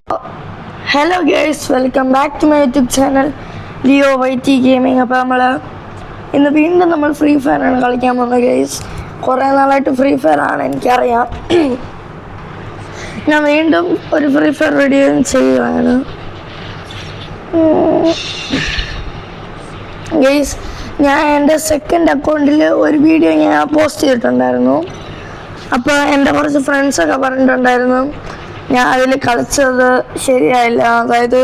Hello guys, welcome back to my YouTube channel Leo whitey gaming. അപ്പോൾ ഇന്ന് വീണ്ടും നമ്മൾ ഫ്രീ ഫയറാണ് കളിക്കാൻ പോകുന്നത് ഗേഴ്സ്. കുറേ നാളായിട്ട് ഫ്രീ ഫയർ ആണ് എനിക്കറിയാം. ഞാൻ വീണ്ടും ഒരു ഫ്രീ ഫയർ വീഡിയോ ചെയ്യുകയാണ് ഗേഴ്സ്. ഞാൻ എൻ്റെ സെക്കൻഡ് അക്കൗണ്ടിൽ ഒരു വീഡിയോ ഞാൻ പോസ്റ്റ് ചെയ്തിട്ടുണ്ടായിരുന്നു. അപ്പോൾ എൻ്റെ കുറച്ച് ഫ്രണ്ട്സൊക്കെ പറഞ്ഞിട്ടുണ്ടായിരുന്നു ഞാൻ അതിൽ കളിച്ചത് ശരിയായില്ല. അതായത്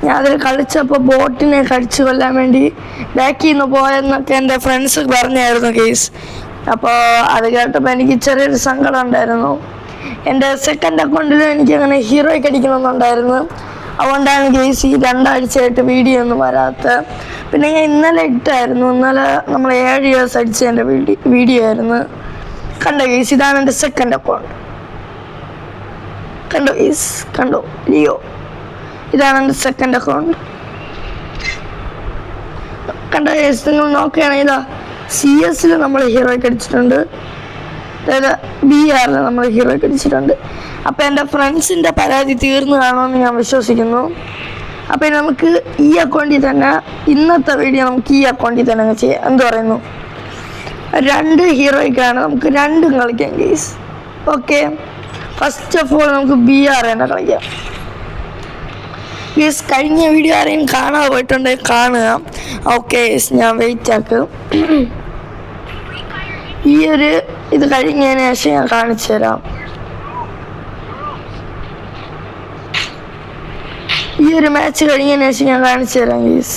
ഞാൻ അതിൽ കളിച്ചപ്പോൾ ബോട്ടിനെ കടിച്ചു കൊല്ലാൻ വേണ്ടി ബാക്കിൽ നിന്ന് പോയെന്നൊക്കെ എൻ്റെ ഫ്രണ്ട്സ് പറഞ്ഞായിരുന്നു കേസ്. അപ്പോൾ അത് കേട്ടപ്പോൾ എനിക്ക് ചെറിയൊരു സങ്കടം ഉണ്ടായിരുന്നു. എൻ്റെ സെക്കൻഡ് അക്കൗണ്ടിലും എനിക്കങ്ങനെ ഹീറോയ്ക്ക് അടിക്കണമെന്നുണ്ടായിരുന്നു. അതുകൊണ്ടാണ് കേസ് ഈ 2 ആഴ്ചയായിട്ട് വീഡിയോ ഒന്നും വരാത്ത. പിന്നെ ഞാൻ ഇന്നലെ ഇട്ടായിരുന്നു. ഇന്നലെ നമ്മൾ 7 ഇയേഴ്സ് അടിച്ചതിൻ്റെ വീഡിയോ ആയിരുന്നു. കണ്ടോ കേസ്, ഇതാണ് എൻ്റെ സെക്കൻഡ് അക്കൗണ്ട്. കണ്ടോ ലിയോ, ഇതാണ് എൻ്റെ സെക്കൻഡ് അക്കൗണ്ട്. കണ്ടോ ഗൈസ്, നിങ്ങൾ നോക്കുകയാണെങ്കിൽ ഇതാ CS നമ്മൾ ഹീറോയ്ക്ക് അടിച്ചിട്ടുണ്ട്, അതായത് BR നമ്മൾ ഹീറോയ്ക്ക് അടിച്ചിട്ടുണ്ട്. അപ്പോൾ എൻ്റെ ഫ്രണ്ട്സിൻ്റെ പരാതി തീർന്നു കാണുമെന്ന് ഞാൻ വിശ്വസിക്കുന്നു. അപ്പോൾ നമുക്ക് ഈ അക്കൗണ്ടിൽ തന്നെ ഇന്നത്തെ വീഡിയോ നമുക്ക് ഈ അക്കൗണ്ടിൽ തന്നെ അങ്ങ് ചെയ്യാം. എന്ത് പറയുന്നു? 2 ഹീറോയ്ക്കാണ്, നമുക്ക് 2 കളിക്കാം guys. Okay, first of all നമുക്ക് BR തന്നെ കളിക്കാം ഗൈസ്. കഴിഞ്ഞ വീഡിയോ ആരെയും കാണാതെ പോയിട്ടുണ്ടെങ്കിൽ കാണുക. ഓക്കെ, ഞാൻ വെയിറ്റ് ആക്കും. ഈ ഒരു ഇത് കഴിഞ്ഞതിന് ശേഷം ഞാൻ കാണിച്ചു തരാം. ഈ ഒരു മാച്ച് കഴിഞ്ഞതിന് ശേഷം ഞാൻ കാണിച്ചു തരാം ഗൈസ്.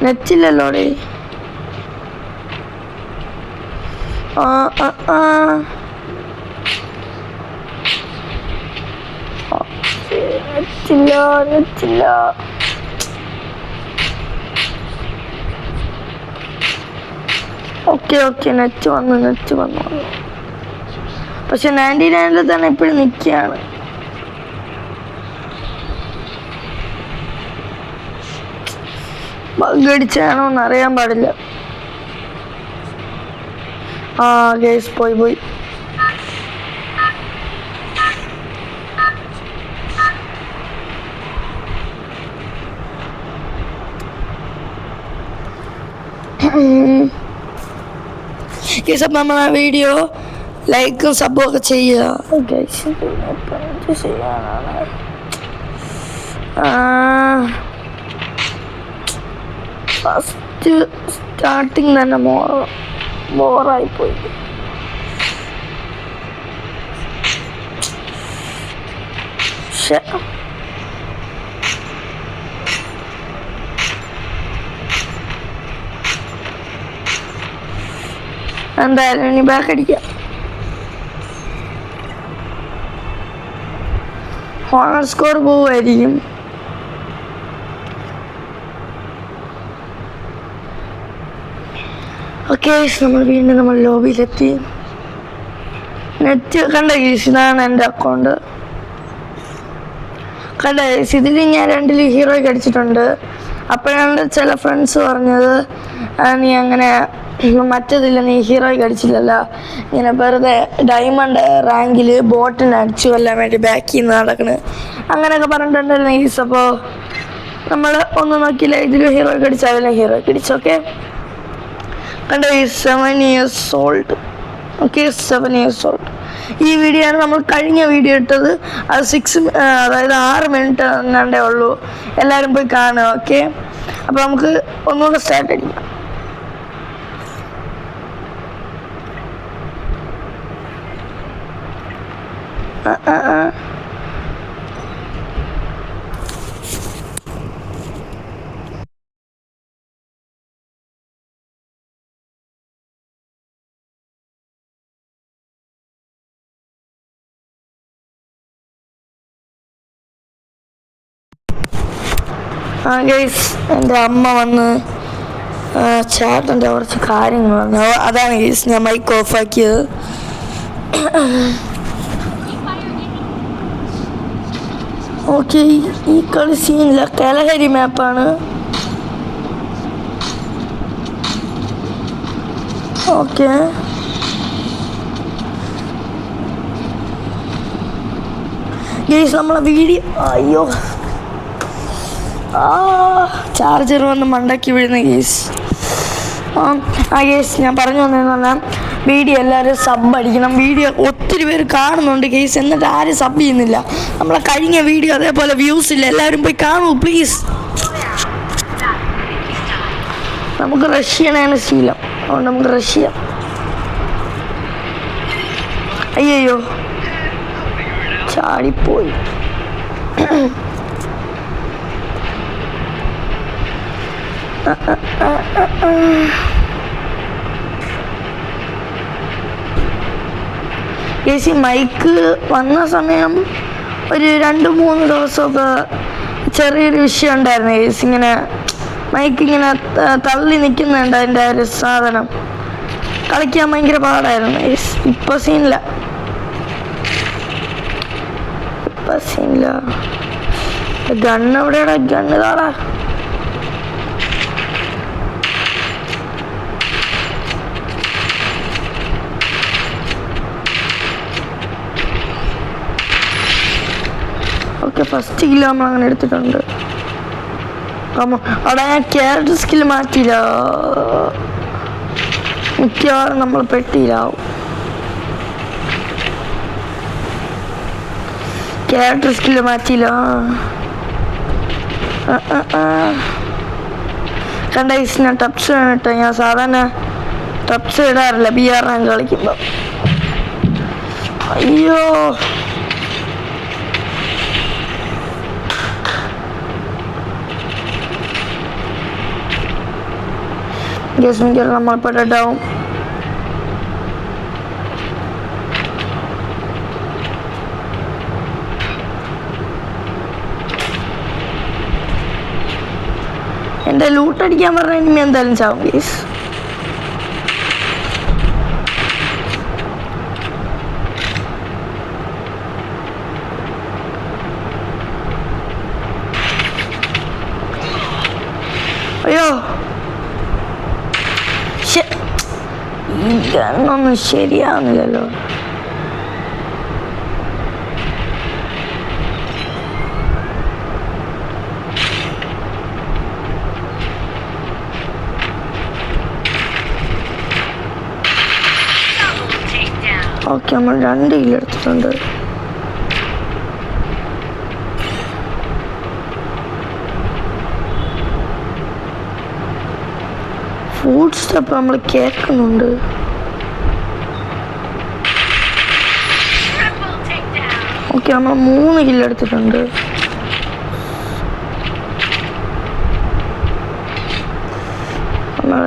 നെറ്റില്ലല്ലോടെ. നെറ്റില്ല. ഓക്കെ നെറ്റ് വന്നു. പക്ഷെ 99 തന്നെ ഇപ്പോഴും നിൽക്കുകയാണ്. ബഗ് അടിച്ചാണോ എന്ന് അറിയാൻ പാടില്ല. ഗൈസ് പോയി. ഗൈസ്, അപ്പം നമ്മൾ ആ വീഡിയോ ലൈക്കും സബും ഒക്കെ ചെയ്യുക ഗൈസ്. ചെയ്യാനാണ് ഫസ്റ്റ് സ്റ്റാർട്ടിങ് തന്നെ ബോറായിപ്പോയി. എന്തായാലും ഇനി ബാക്ക് അടിക്കാം. Honour score പോവുമായിരിക്കും. ഓക്കെ, നമ്മൾ വീണ്ടും ലോബിയിലെത്തി. നെറ്റ് കണ്ട ഗീസ്, ഇതാണ് എൻ്റെ അക്കൗണ്ട്. കണ്ട ഗീസ്, ഇതിൽ ഞാൻ 2 ഹീറോയ്ക്ക് അടിച്ചിട്ടുണ്ട്. അപ്പോഴാണ് ചില ഫ്രണ്ട്സ് പറഞ്ഞത് നീ അങ്ങനെ മറ്റേതില്ല, നീ ഹീറോയ്ക്ക് അടിച്ചില്ലല്ലോ, ഇങ്ങനെ വെറുതെ ഡയമണ്ട് റാങ്കിൽ ബോട്ടിനെ അടിച്ചു കൊല്ലാൻ വേണ്ടി ബാക്കിൽ നിന്ന് നടക്കണ് അങ്ങനെയൊക്കെ പറഞ്ഞിട്ടുണ്ടായിരുന്നു ഗീസ്. അപ്പോൾ നമ്മൾ ഒന്നും നോക്കിയില്ല, ഇതിലും ഹീറോയ്ക്ക് അടിച്ചു, അതിലും ഹീറോയ്ക്ക് അടിച്ചു. ഓക്കെ, കണ്ട ഈ 7 years old. Okay, 7 years old. ഈ വീഡിയോ ആണ് നമ്മൾ കഴിഞ്ഞ വീഡിയോ ഇട്ടത്. അത് 6 മിനിറ്റ് എങ്ങാണ്ടേ ഉള്ളൂ. എല്ലാവരും പോയി കാണുക. ഓക്കെ, അപ്പോൾ നമുക്ക് ഒന്നുകൂടെ സ്റ്റാർട്ട് അടിക്കാം. ഗൈസ്, എൻ്റെ അമ്മ വന്ന് ചേട്ടൻ്റെ കുറച്ച് കാര്യങ്ങൾ പറഞ്ഞു. അതാണ് ഗൈസ് ഞാൻ മൈക്ക് ഓഫാക്കിയത്. ഓക്കെ, ഈ കളി സീനില്ല, കലഹരി മാപ്പാണ്. ഓക്കെ, ഗേസ് നമ്മളെ വീഡിയോ അയ്യോ ചാർജർ വന്ന് മണ്ടക്കി വീഴുന്ന ഗേസ്. ഗേസ് ഞാൻ പറഞ്ഞു വന്നതെന്ന് പറഞ്ഞാൽ വീഡിയോ എല്ലാവരും സബ് അടിക്കണം. വീഡിയോ ഒത്തിരി പേര് കാണുന്നുണ്ട് ഗേസ്, എന്നിട്ട് ആരും സബ് ചെയ്യുന്നില്ല. നമ്മളെ കഴിഞ്ഞ വീഡിയോ അതേപോലെ വ്യൂസ് ഇല്ല. എല്ലാവരും പോയി കാണൂ പ്ലീസ്. നമുക്ക് റഷ്യനാണ് ശീലം, അതുകൊണ്ട് നമുക്ക് റഷ്യ. അയ്യോ ചാടിപ്പോയി. ചേച്ചി മൈക്ക് വന്ന സമയം ഒരു 2-3 ദിവസമൊക്കെ ചെറിയൊരു വിഷയം ഉണ്ടായിരുന്നു ചേച്ചി. ഇങ്ങനെ മൈക്ക് ഇങ്ങനെ തള്ളി നിൽക്കുന്നുണ്ട്. അതിൻ്റെ ഒരു സാധനം കളിക്കാൻ ഭയങ്കര പാടായിരുന്നു ചേച്ചി. ഇപ്പം സീനില്ല. ഗണ്ണ് എവിടെയാടാ? ഗണ്ണ് താടാ. ഓക്കെ, ഫസ്റ്റ് കില്ല് നമ്മൾ അങ്ങനെ എടുത്തിട്ടുണ്ട്. അവിടെ ഞാൻ ക്യാരക്ടർ സ്കില്ല് മാറ്റിയില്ല, മിക്കവാറും നമ്മൾ പെട്ടിയിലാവും. Character skill മാറ്റിയില്ല. കണ്ട ഞാൻ ടപ്സ് ഇട്ടോ. ഞാൻ സാധാരണ ടപ്സ് ഇടാറില്ല BR റാങ്ക് കളിക്കുമ്പോൾ. അയ്യോ ഗ്യാസ് മിക്കവാറും നമ്മളിപ്പോൾ ഡെഡാവും. എൻ്റെ ലൂട്ടടിക്കാൻ പറഞ്ഞാൽ ഇനി എന്തായാലും ചാവും ഗേസ്. അയ്യോ ഈ ഗണ്ണൊന്നും ശരിയാവുന്നില്ലല്ലോ. ഓക്കെ, നമ്മൾ 2 കില്ല് എടുത്തിട്ടുണ്ട്. ഫുഡ് സ്റ്റെപ്പ് നമ്മൾ കേൾക്കുന്നുണ്ട്. ഓക്കെ, നമ്മൾ 3 കില്ല് എടുത്തിട്ടുണ്ട്. നമ്മൾ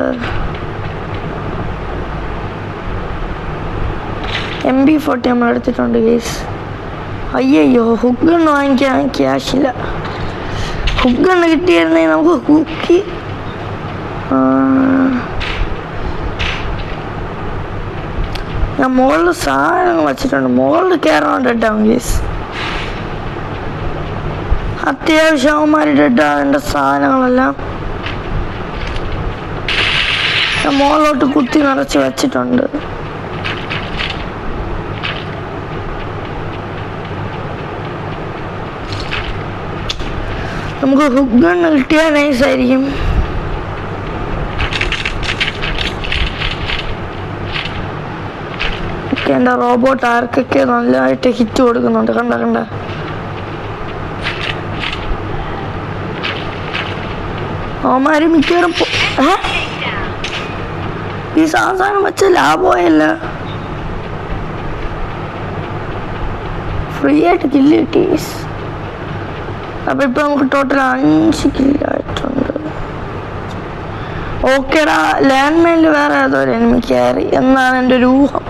MB40 നമ്മൾ എടുത്തിട്ടുണ്ട് ഗേസ്. അയ്യോ ഹുക്ക് ഗണ്ണ് വാങ്ങിക്കാൻ ക്യാഷില്ല. ഹുക്ക് ഗണ്ണ് കിട്ടിയിരുന്നെങ്കിൽ നമുക്ക് ഹുക്കി ഞാൻ മുകളിൽ സാധനങ്ങൾ വച്ചിട്ടുണ്ട്. മുകളിൽ കയറാൻ ഡെഡാവും ഗേസ്. അത്യാവശ്യം അവന്മാർ ഡെഡാവേണ്ട സാധനങ്ങളെല്ലാം ഞാൻ മുകളിലോട്ട് കുത്തി നിറച്ച് വെച്ചിട്ടുണ്ട്. നമുക്ക് ഹുക്ക് ഗണ്ണ് കിട്ടിയാൽ നൈസായിരിക്കും. എൻ്റെ റോബോട്ട് ആർക്കൊക്കെ നല്ലതായിട്ട് ഹിറ്റ് കൊടുക്കുന്നുണ്ട്. കണ്ട അവന്മാര് മിക്കവാറും ഈ സാധനം വെച്ച ലാഭമായല്ല. ഫ്രീ ആയിട്ട് കില്ല് കിട്ടി. അപ്പം ഇപ്പം നമുക്ക് ടോട്ടൽ 5 കില്ലായിട്ടുണ്ട്. ഓക്കേടാ, ലാൻഡ് മൈനിൽ വേറെ ഏതോ ഒരു എനിമി കയറി എന്നാണ് എൻ്റെ ഒരു ഊഹം.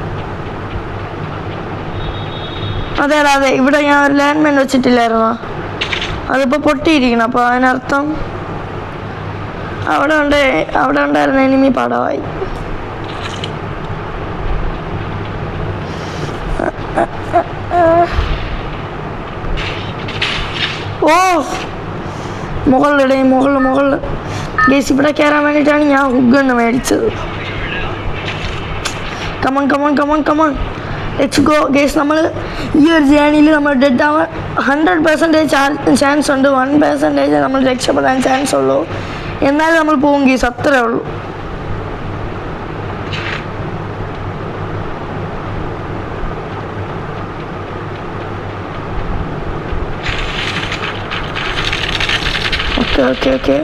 അതെ, ഇവിടെ ഞാൻ ഒരു ലാൻഡ് മൈൻ വെച്ചിട്ടില്ലായിരുന്നോ, അതിപ്പോൾ പൊട്ടിയിരിക്കണം. അപ്പോൾ അതിനർത്ഥം അവിടെ ഉണ്ടായിരുന്ന എനിമി പടമായി. ഓ മുകളിൽ ഗേസ് ഇവിടെ കയറാൻ വേണ്ടിയിട്ടാണ് ഞാൻ ഹുക്ക് ഗണ്ണ് മേടിച്ചത്. Come on let's go guys. നമ്മൾ ഈ ഒരു ജേണിയിൽ നമ്മൾ ഡെഡ് ആവാൻ 100% ചാൻസ് ഉണ്ട്, 1% നമ്മൾ രക്ഷപ്പെടാൻ ചാൻസ് ഉള്ളൂ. എന്നാലും നമ്മൾ പോകും ഗേസ്, അത്രേ ഉള്ളൂ. Okay okay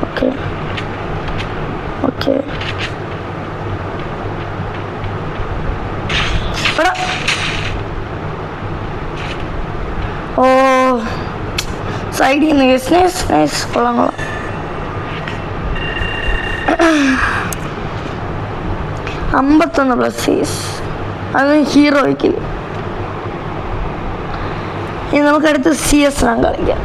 okay okay okay. ഓ സൈഡിൽ നിന്ന് ഗേസ്. നൈസ് നൈസ്, കൊള്ളാം കൊള്ളാം. 51 പ്ലസ് അത് ഹീറോയ്ക്ക്. ഇനി നമുക്കടുത്ത് CS റാങ്ക് കളിക്കാം.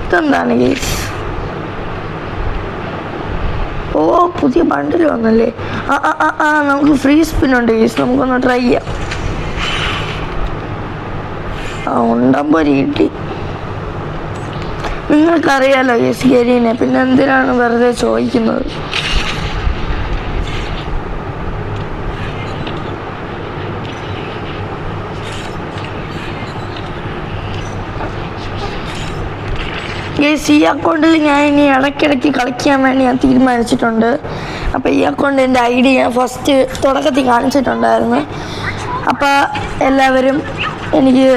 ഇതെന്താണ് ഗേസ്? ഓ പുതിയ ബണ്ടിൽ വന്നല്ലേ. നമുക്ക് ഫ്രീ സ്പിന്നുണ്ട് ഗേസ്, നമുക്കൊന്ന് ട്രൈ ചെയ്യാം. ഉണ്ടാകുമ്പോൾ ഒരു കിട്ടി. നിങ്ങൾക്കറിയാലോ ഗേസ് ഗരീനെ, പിന്നെ എന്തിനാണ് വെറുതെ ചോദിക്കുന്നത്? ഗേസ് ഈ അക്കൗണ്ടിൽ ഞാൻ ഇനി ഇടയ്ക്കിടയ്ക്ക് കളിക്കാൻ വേണ്ടി ഞാൻ തീരുമാനിച്ചിട്ടുണ്ട്. അപ്പോൾ ഈ അക്കൗണ്ടിൻ്റെ ID ഞാൻ ഫസ്റ്റ് തുടക്കത്തിൽ കാണിച്ചിട്ടുണ്ടായിരുന്നു. അപ്പോൾ എല്ലാവരും എനിക്ക്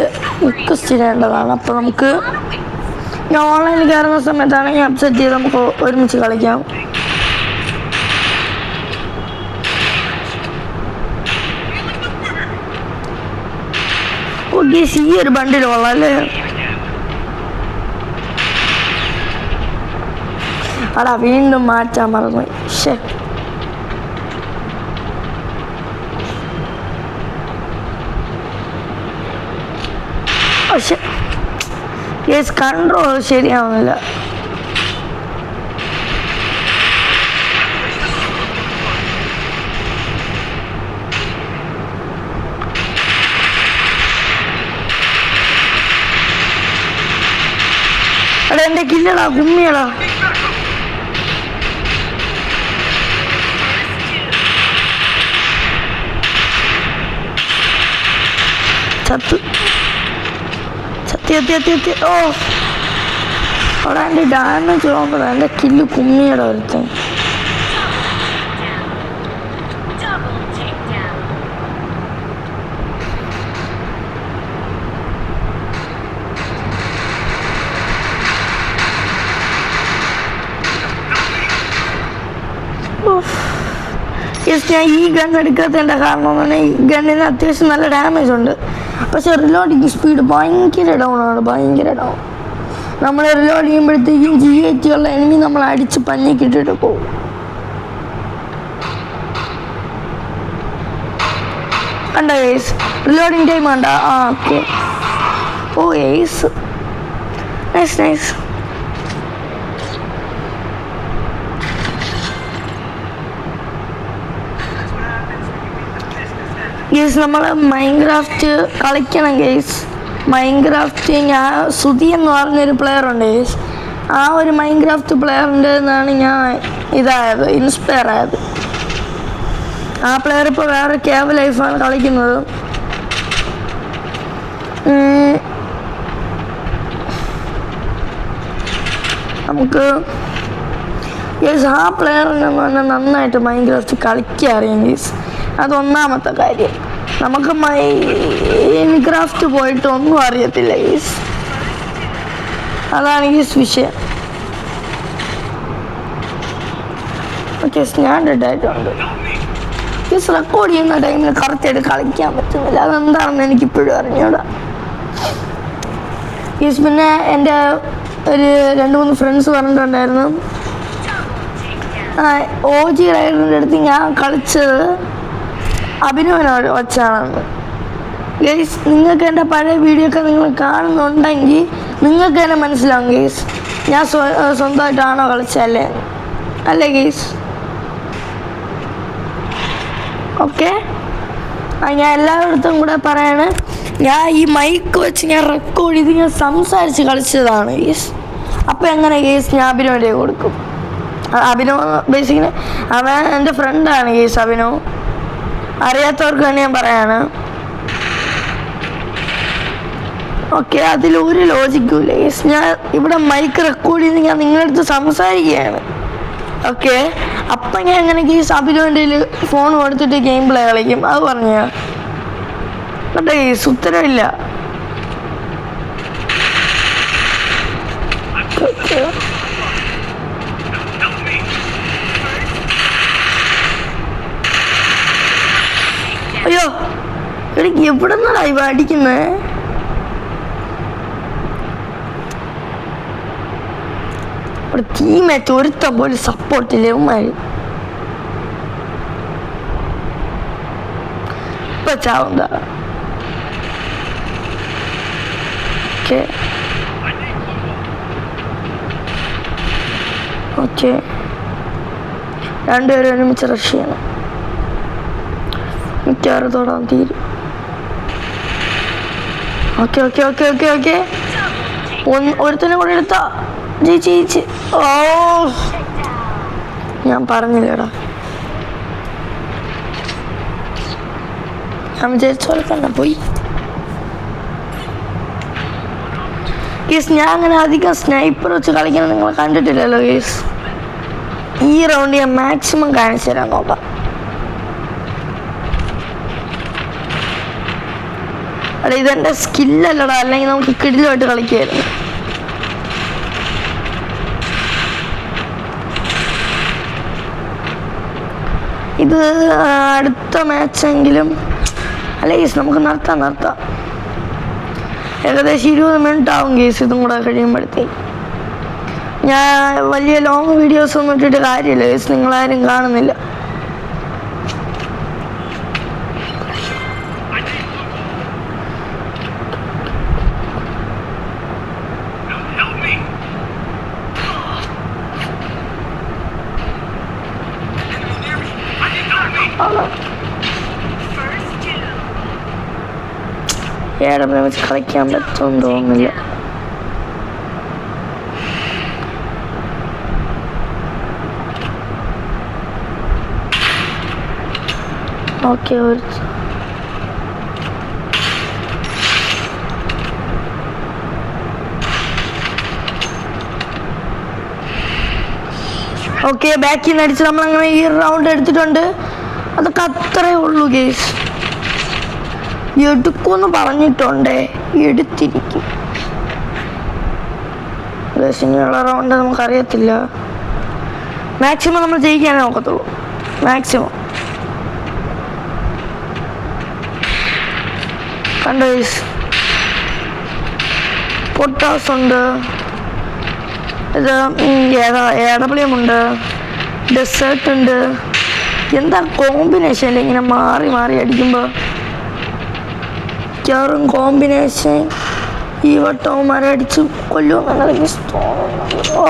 റിക്വസ്റ്റ് ചെയ്യേണ്ടതാണ്. അപ്പോൾ നമുക്ക് ഞാൻ ഓൺലൈനിൽ കയറുന്ന സമയത്താണെങ്കിൽ അപ്സെറ്റ് ചെയ്ത് നമുക്ക് ഒരുമിച്ച് കളിക്കാം. ഓ ഗേസ് ഈ ഒരു ബണ്ടിൽ കൊള്ളാം അല്ലേ? അടാ വീണ്ടും മാറ്റാൻ മറന്നു. ശേ പക്ഷെ യെസ് കൺട്രോൾ ശരിയാവുന്നില്ല. എടാ എൻ്റെ കില്ലടാ, കുമ്മിയടാ. ചത്ത് ചത്തി. ഓ അവിടെ എൻ്റെ ഡാമേജ് നോക്കണ, എൻ്റെ കില്ല് കുമ്മിയുടെ ഒരുത്തൻ. ഞാൻ ഈ ഗൺ എടുക്കാത്തതിൻ്റെ കാരണം എന്ന് പറഞ്ഞാൽ ഈ ഗണ്ണിന് അത്യാവശ്യം നല്ല ഡാമേജ് ഉണ്ട്. പക്ഷെ റിലോഡിങ് സ്പീഡ് ഭയങ്കര ഡൗൺ ആണ്, ഭയങ്കര ഡൗൺ. നമ്മൾ റിലോഡ് ചെയ്യുമ്പോഴത്തേക്കും GH ഉള്ള എനിമി നമ്മൾ അടിച്ച് പഞ്ഞിക്കിട്ടിട്ട് പോകും. കണ്ടോ ഏസ്? റിലോഡിങ് ടൈം കണ്ടോ? ഓക്കെ. ഓ ഏസ്, നൈസ് നൈസ്. ഗേസ് നമ്മൾ മൈൻക്രാഫ്റ്റ് കളിക്കണം ഗേസ്. മൈൻക്രാഫ്റ്റ് ഞാൻ സുധി എന്ന് പറഞ്ഞൊരു പ്ലെയർ ഉണ്ട് ഗേസ്. ആ ഒരു മൈൻക്രാഫ്റ്റ് പ്ലെയറിൻ്റെ നിന്നാണ് ഞാൻ ഇൻസ്പയർ ആയത്. ആ പ്ലെയർ ഇപ്പോൾ വേറെ കേവ് ലൈഫാണ് കളിക്കുന്നത്. നമുക്ക് ഗേസ് ആ പ്ലെയറിനെ നന്നായിട്ട് മൈൻക്രാഫ്റ്റ് കളിക്കാൻ അറിയാം ഗേസ്. അതൊന്നാമത്തെ കാര്യം. നമുക്ക് മൈൻക്രാഫ്റ്റ് പോയിട്ട് ഒന്നും അറിയത്തില്ല ഗേസ്, അതാണ് ഗേസ് വിഷയം. ഓക്കെ ഞാൻ ഡെഡായിട്ടുണ്ട് ഗേസ്. റെക്കോർഡ് ചെയ്യുന്ന ടൈമിൽ കറക്റ്റായിട്ട് കളിക്കാൻ പറ്റുന്നില്ല, അതെന്താണെന്ന് എനിക്കിപ്പോഴും അറിഞ്ഞൂടാ ഗേസ്. പിന്നെ എൻ്റെ ഒരു 2-3 ഫ്രണ്ട്സ് പറഞ്ഞിട്ടുണ്ടായിരുന്നു OG റൈഡറിൻ്റെ അടുത്ത് ഞാൻ കളിച്ചത് അഭിനവനോട് വച്ചാണെന്ന്. ഗേസ് നിങ്ങൾക്ക് എൻ്റെ പഴയ വീഡിയോ ഒക്കെ നിങ്ങൾ കാണുന്നുണ്ടെങ്കിൽ നിങ്ങൾക്ക് തന്നെ മനസ്സിലാവും ഗേസ് ഞാൻ സ്വന്തമായിട്ടാണോ കളിച്ചല്ലേ അല്ലേ ഗേസ്? ഓക്കെ, ഞാൻ എല്ലായിടത്തും കൂടെ പറയാണ് ഞാൻ ഈ മൈക്ക് വെച്ച് ഞാൻ റെക്കോർഡ് ചെയ്ത് ഞാൻ സംസാരിച്ച് കളിച്ചതാണ് ഗേസ്. അപ്പോൾ എങ്ങനെ ഗേസ് ഞാൻ അഭിനവൻ്റെ കൊടുക്കും? അഭിനവ് ബേസിക്കലി അവൻ എൻ്റെ ഫ്രണ്ടാണ് ഗേസ്. അഭിനവ് അറിയാത്തവർക്ക് തന്നെ ഞാൻ പറയാണ്. ഓക്കെ, അതിലൊരു ലോജിക്കും ഇല്ല ഗേസ്. ഞാൻ ഇവിടെ മൈക്ക് റെക്കോർഡ് ചെയ്ത് ഞാൻ നിങ്ങളുടെ അടുത്ത് സംസാരിക്കുകയാണ്. ഓക്കെ, അപ്പം ഞാൻ എങ്ങനെ ഗേസ് അഭിനവൻ്റെ ഫോൺ കൊടുത്തിട്ട് ഗെയിം പ്ലേ കളിക്കും? അത് പറഞ്ഞ കേട്ടോ ഗേസ്, ഉത്തരവില്ല. അയ്യോ, എനിക്ക് എവിടെ നിന്നാണ് ഇവ അടിക്കുന്നത്? ഒരു ടീമേറ്റ് ഒരുത്തം പോലും സപ്പോർട്ടില്ല. ഉമ്മാര് ഇപ്പൊ ചാവുന്ന. ഓക്കെ ഓക്കെ, രണ്ടുപേരും ഒരുമിച്ച് റഷ് ചെയ്യണം. മിക്കവാറും തൊടാൻ തീരും. Okay okay okay okay okay, ഒരുത്തനെ കൂടെ എടുത്താ ജയിച്ച്. ഓ, ഞാൻ പറഞ്ഞില്ലടാ, ഞാൻ വിചാരിച്ച പോലെ തന്നെ പോയി. ഗേസ്, ഞാൻ അങ്ങനെ അധികം സ്നൈപ്പർ വെച്ച് കളിക്കുന്നത് നിങ്ങൾ കണ്ടിട്ടില്ലല്ലോ ഗേസ്. ഈ റൗണ്ട് ഞാൻ മാക്സിമം കാണിച്ചു തരാൻ നോക്കാം. അല്ല, ഇതെൻ്റെ സ്കില്ലല്ലടാ, അല്ലെങ്കിൽ നമുക്ക് കിടിലുമായിട്ട് കളിക്കായിരുന്നു. ഇത് അടുത്ത മാച്ചെങ്കിലും അല്ല ഗേസ്, നമുക്ക് നടത്താം. ഏകദേശം 20 മിനിറ്റ് ആവും ഗേസ് ഇതും കൂടെ കഴിയുമ്പോഴത്തേക്ക്. ഞാൻ വലിയ ലോങ് വീഡിയോസ് ഒന്നും ഇട്ടിട്ട് കാര്യമില്ല ഗേസ്, നിങ്ങളാരും കാണുന്നില്ല. ഏടെ വെച്ച് കളിക്കാൻ പറ്റുമെന്ന് തോന്നുന്നില്ല. ഓക്കെ, ഓക്കെ, ബാക്കിൽ നിന്ന് അടിച്ച് നമ്മളങ്ങനെ ഈ റൗണ്ട് എടുത്തിട്ടുണ്ട്. അതൊക്കെ അത്രേ ഉള്ളൂ ഗേസ്. എടുക്കുമെന്ന് പറഞ്ഞിട്ടുണ്ടേ, എടുത്തിരിക്കും. ഇനിയുള്ള റൗണ്ട് നമുക്കറിയത്തില്ല. മാക്സിമം നമ്മൾ ജയിക്കാനേ നോക്കത്തുള്ളൂ, മാക്സിമം. കണ്ടോ ഗേസ്, പൊട്ടാസ് ഉണ്ട്, ഇത് AWM ഉണ്ട്, ഡെസേർട്ട് ഉണ്ട്. എന്താ കോമ്പിനേഷൻ ഇങ്ങനെ മാറി മാറി അടിക്കുമ്പോൾ? മിക്കവാറും കോമ്പിനേഷൻ ഈ വട്ടവന്മാരെ അടിച്ച് കൊല്ലുമെന്നാണ് എനിക്ക് തോന്നുന്നത്. ഓ,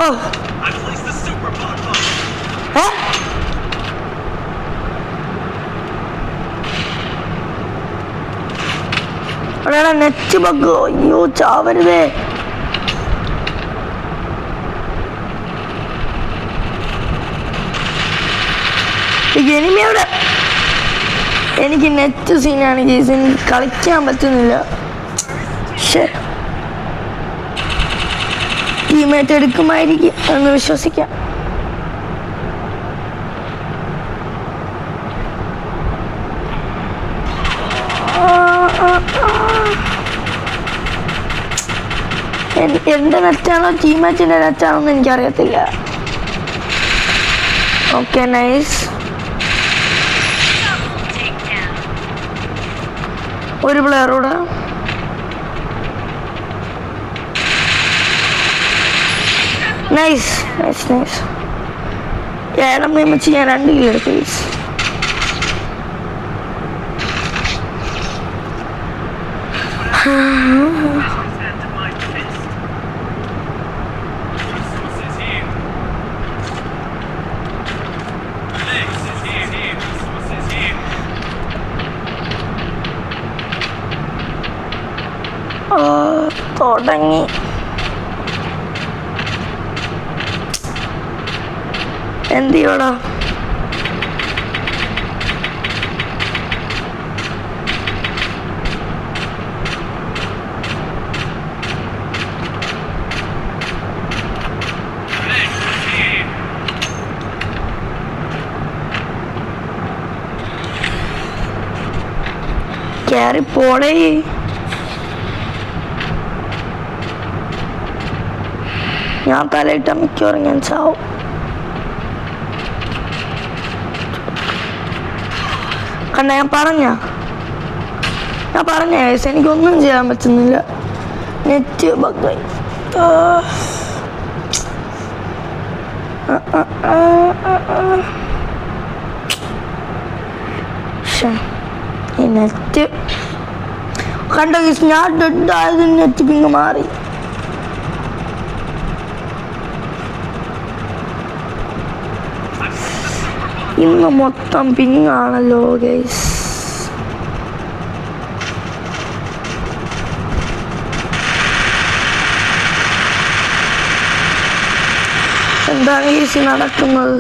അവിടെയാണ് നെറ്റ് ബഗ്. അയ്യോ, ചാവരുതേ. എനിമി അവിടെ. എനിക്ക് നെറ്റ് സീനാണ് കേസ്, എനിക്ക് കളിക്കാൻ പറ്റുന്നില്ല. ടീമേറ്റ് എടുക്കുമായിരിക്കും എന്ന് വിശ്വസിക്കാം. എൻ്റെ നെറ്റാണോ ടീമേറ്റിൻ്റെ നെറ്റാണോ എന്ന് എനിക്കറിയത്തില്ല. Okay, nice. ഒരു പ്ലെയറൂടെ. Nice nice nice. AWM വെച്ച് ഞാൻ 2 കിലോ എടുത്തു. തുടങ്ങി. എന്ത് ചെയ്യോടാ? കയറി പോടേ. ഞാൻ തലയിട്ട മിക്കവാറും ഞാൻ ചാവും. കണ്ട ഞാൻ പറഞ്ഞ എനിക്കൊന്നും ചെയ്യാൻ പറ്റുന്നില്ല. നെറ്റ് ബഗ്ഗായി. ഈ നെറ്റ് കണ്ട ഞാൻ ഡെഡായത് നെറ്റ് പിന്നെ മാറി. ഇന്ന് മൊത്തം പിങ്ങാണല്ലോ ഗൈസ്. എന്താണ് ഗൈസ് നടക്കുന്നത്?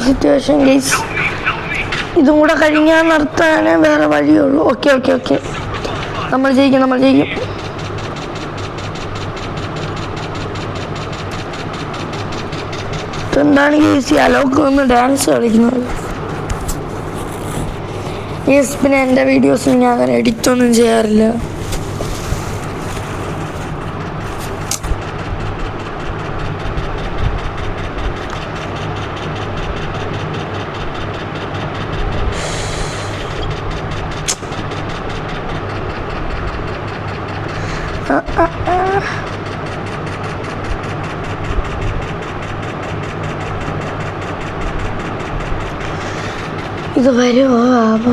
Situation guys. ഇതും കൂടെ കഴിഞ്ഞാൽ നിർത്താനേ വേറെ വഴിയുള്ളൂ. ഓക്കെ ഓക്കെ ഓക്കെ, നമ്മൾ ജയിക്കും. എന്താണ് ഗൈസ് അലോക്ക് ഒന്ന് ഡാൻസ് കളിക്കുന്നത്? യെസ്, പിന്നെ എൻ്റെ വീഡിയോസിൽ ഞാൻ അങ്ങനെ എഡിറ്റൊന്നും ചെയ്യാറില്ല. ഇത് വരുമോ ആവോ?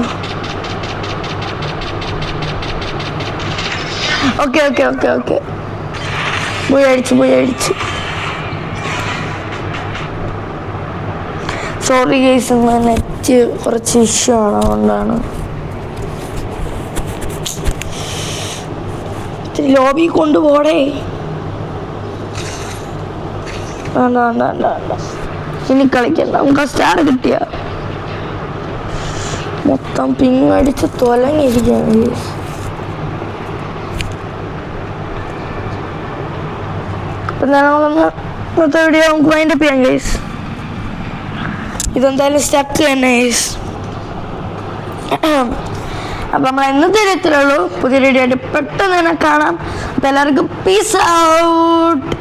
ഓക്കെ ഓക്കെ ഓക്കെ ഓക്കെ, പോയി അടിച്ച്. സോറി ഗൈസ്, നെറ്റ് കുറച്ച് ഇഷ്യൂ ആണ്, അതുകൊണ്ടാണ്. ലോബി കൊണ്ടുപോടേ. വേണ്ട, ഇനി കളിക്കണ്ട. നമുക്ക് ആ സ്റ്റാർ കിട്ടിയ മൊത്തം പിങ്ങടിച്ച് തൊലങ്ങിയിരിക്കുകയാണ് ഗൈസ്. അപ്പം നമുക്കൊന്ന് ഇന്നത്തെ വീഡിയോ നമുക്ക് വൈൻഡപ്പ് ചെയ്യാം ഗൈസ്. ഇതെന്തായാലും സ്റ്റക്ക് തന്നെ ഗൈസ്. അപ്പം നമ്മൾ ഇന്നത്തെ ഇത്രയേ ഉള്ളൂ. പുതിയ വീഡിയോ ആയിട്ട് പെട്ടെന്ന് തന്നെ കാണാം. അപ്പം എല്ലാവർക്കും പീസ് ഔട്ട്.